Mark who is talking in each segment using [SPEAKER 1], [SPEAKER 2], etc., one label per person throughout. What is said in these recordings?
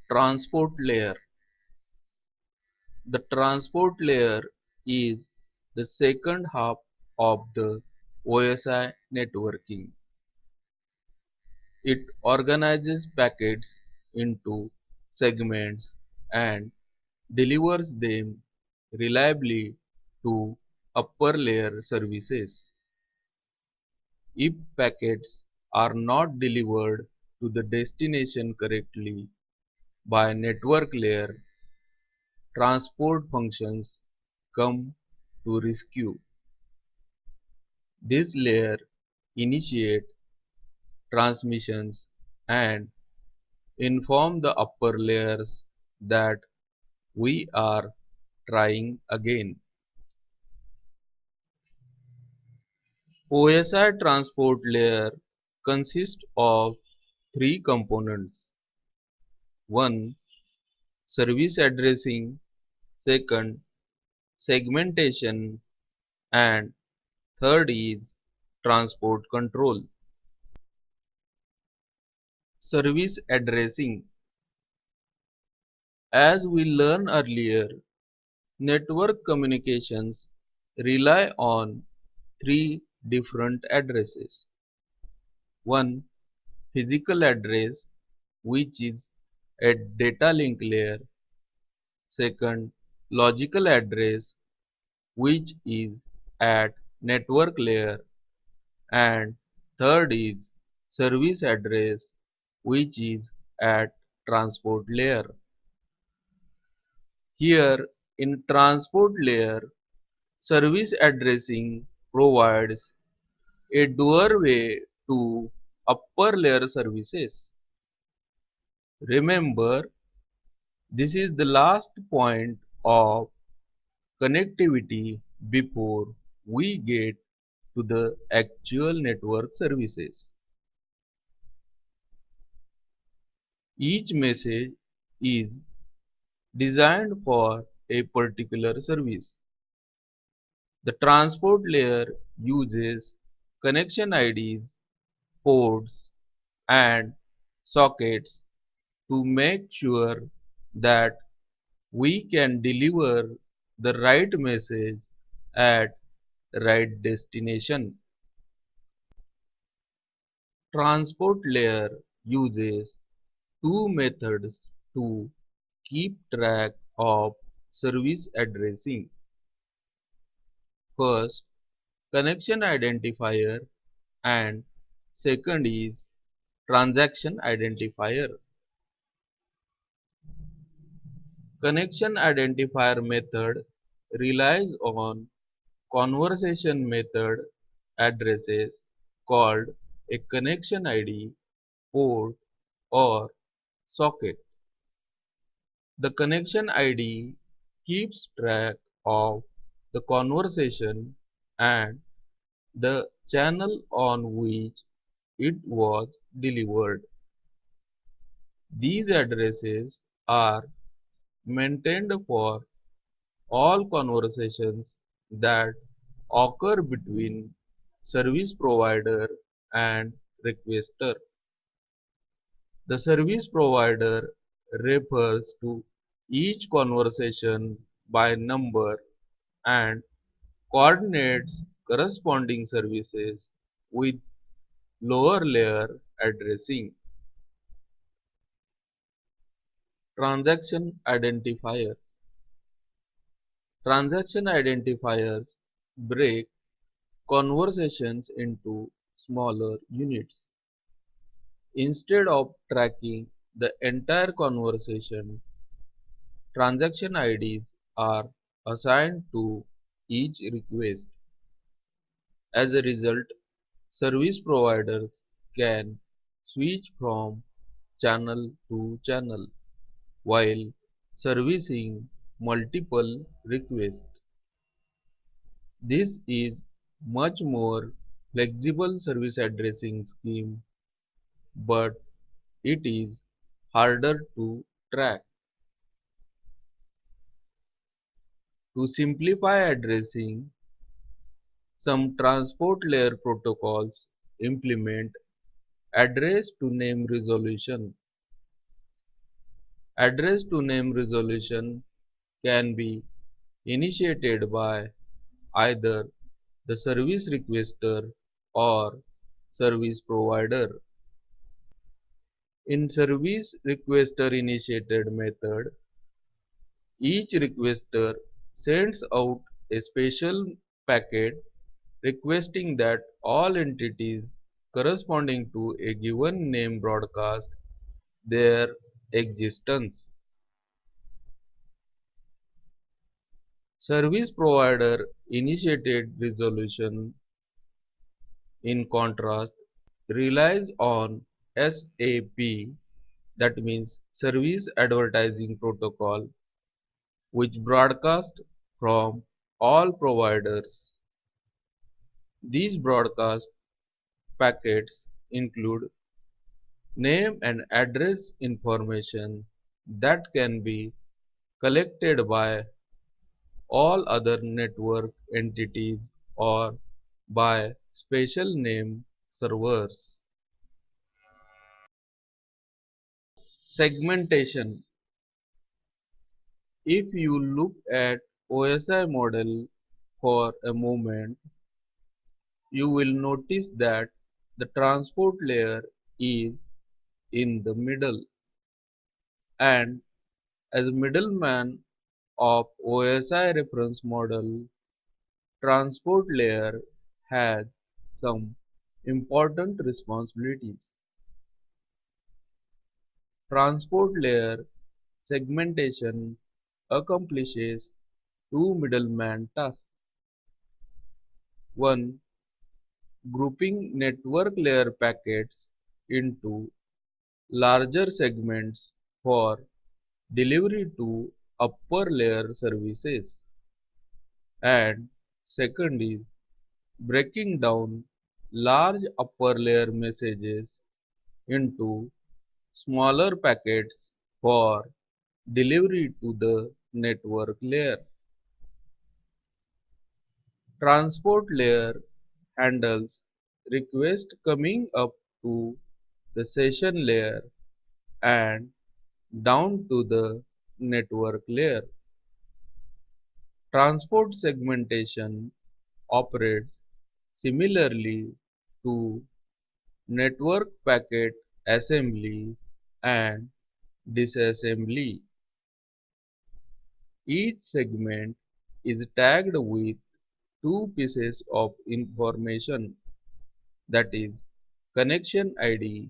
[SPEAKER 1] Transport layer. The transport layer is the second half of the OSI networking. It organizes packets into segments and delivers them reliably to upper layer services. If packets are not delivered to the destination correctly by network layer, transport functions come to rescue. This layer initiate transmissions and inform the upper layers that we are trying again. OSI transport layer consists of three components. One, service addressing, second, segmentation, and third is transport control. Service addressing. As we learned earlier, network communications rely on three different addresses. One, physical address, which is at data link layer. Second, logical address, which is at network layer. And third is service address, which is at transport layer. Here in transport layer, service addressing provides a doorway to upper layer services. Remember, this is the last point of connectivity before we get to the actual network services. Each message is designed for a particular service. The transport layer uses connection IDs, ports, and sockets to make sure that we can deliver the right message at right destination. Transport layer uses two methods to keep track of service addressing. First, connection identifier, and second is transaction identifier. Connection identifier method relies on conversation method addresses called a connection ID, port, or socket. The connection ID keeps track of the conversation and the channel on which it was delivered. These addresses are maintained for all conversations that occur between service provider and requester. The service provider refers to each conversation by number and coordinates corresponding services with lower layer addressing. Transaction identifiers. Transaction identifiers break conversations into smaller units. Instead of tracking the entire conversation, transaction IDs are assigned to each request. As a result, service providers can switch from channel to channel while servicing multiple requests. This is much more flexible service addressing scheme, but it is harder to track. To simplify addressing, some transport layer protocols implement address to name resolution. Address to name resolution can be initiated by either the service requester or service provider. In service requester initiated method, each requester sends out a special packet requesting that all entities corresponding to a given name broadcast their existence. Service provider initiated resolution, in contrast, relies on SAP, that means Service Advertising Protocol, which broadcasts from all providers. These broadcast packets include name and address information that can be collected by all other network entities or by special name servers. Segmentation. If you look at OSI model for a moment, you will notice that the transport layer is in the middle, and as middleman of OSI reference model, transport layer has some important responsibilities. Transport layer segmentation accomplishes two middleman tasks. One, grouping network layer packets into larger segments for delivery to upper layer services, and second is breaking down large upper layer messages into smaller packets for delivery to the network layer. Transport layer handles requests coming up to the session layer and down to the network layer. Transport segmentation operates similarly to network packet assembly and disassembly. Each segment is tagged with two pieces of information, that is, connection ID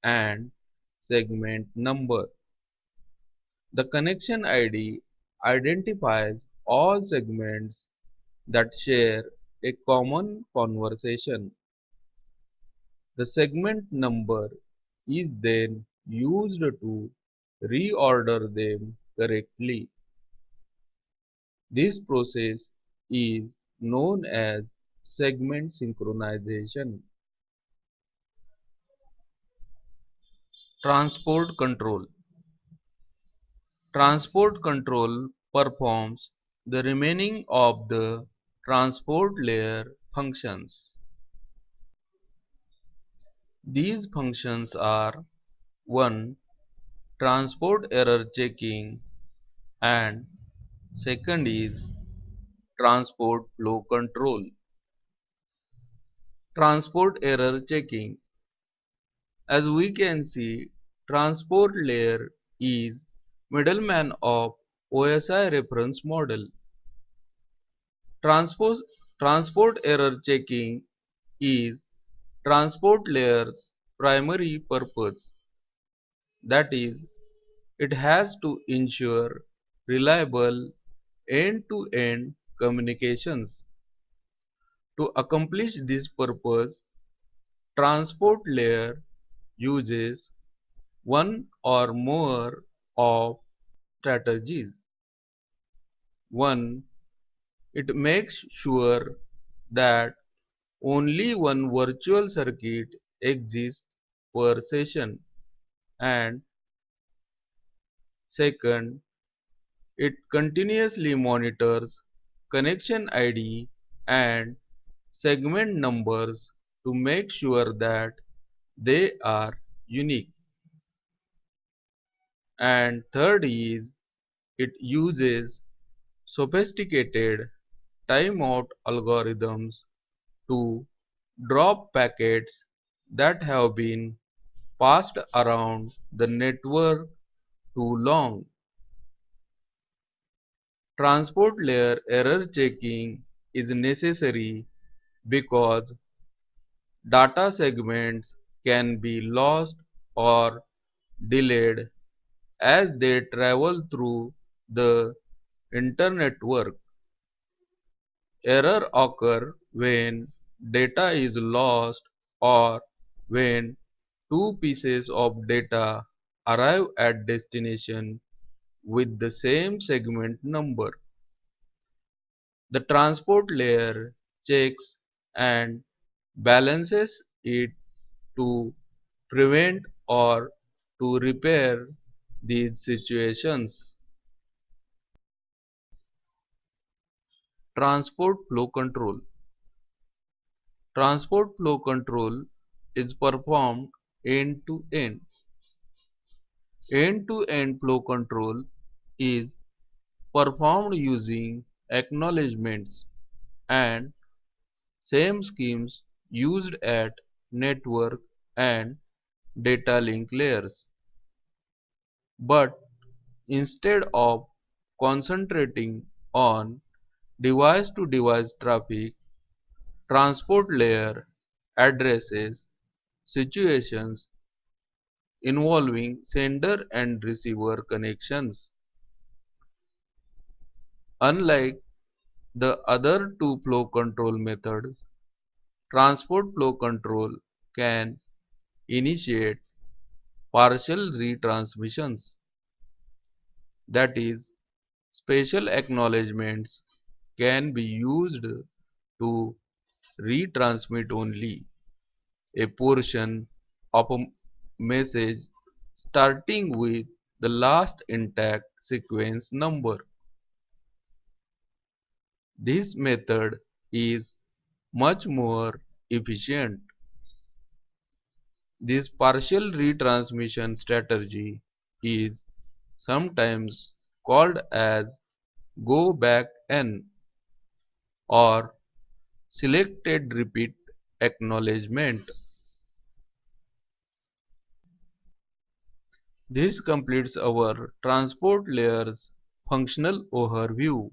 [SPEAKER 1] and segment number. The connection ID identifies all segments that share a common conversation. The segment number is then used to reorder them correctly. This process is known as segment synchronization. Transport control. Transport control performs the remaining of the transport layer functions. These functions are 1. Transport error checking, and second is transport flow control. Transport error checking. As we can see, transport layer is middleman of OSI reference model. Transport, transport error checking is transport layer's primary purpose. That is, it has to ensure reliable end-to-end communications. To accomplish this purpose, transport layer uses one or more of strategies. 1. It makes sure that only one virtual circuit exists per session, and second, it continuously monitors connection ID and segment numbers to make sure that they are unique. And third is it uses sophisticated timeout algorithms to drop packets that have been passed around the network too long. Transport layer error checking is necessary because data segments can be lost or delayed as they travel through the internetwork. Error occur when data is lost or when two pieces of data arrive at destination with the same segment number. The transport layer checks and balances it to prevent or to repair these situations. Transport flow control. Transport flow control is performed end to end. End to end flow control is performed using acknowledgements and same schemes used at network and data link layers. But instead of concentrating on device to device traffic, transport layer addresses situations involving sender and receiver connections. Unlike the other two flow control methods, transport flow control can initiate partial retransmissions, that is, special acknowledgements can be used to retransmit only a portion of a message starting with the last intact sequence number. This method is much more efficient. This partial retransmission strategy is sometimes called as go back N or selected repeat acknowledgement. This completes our transport layer's functional overview.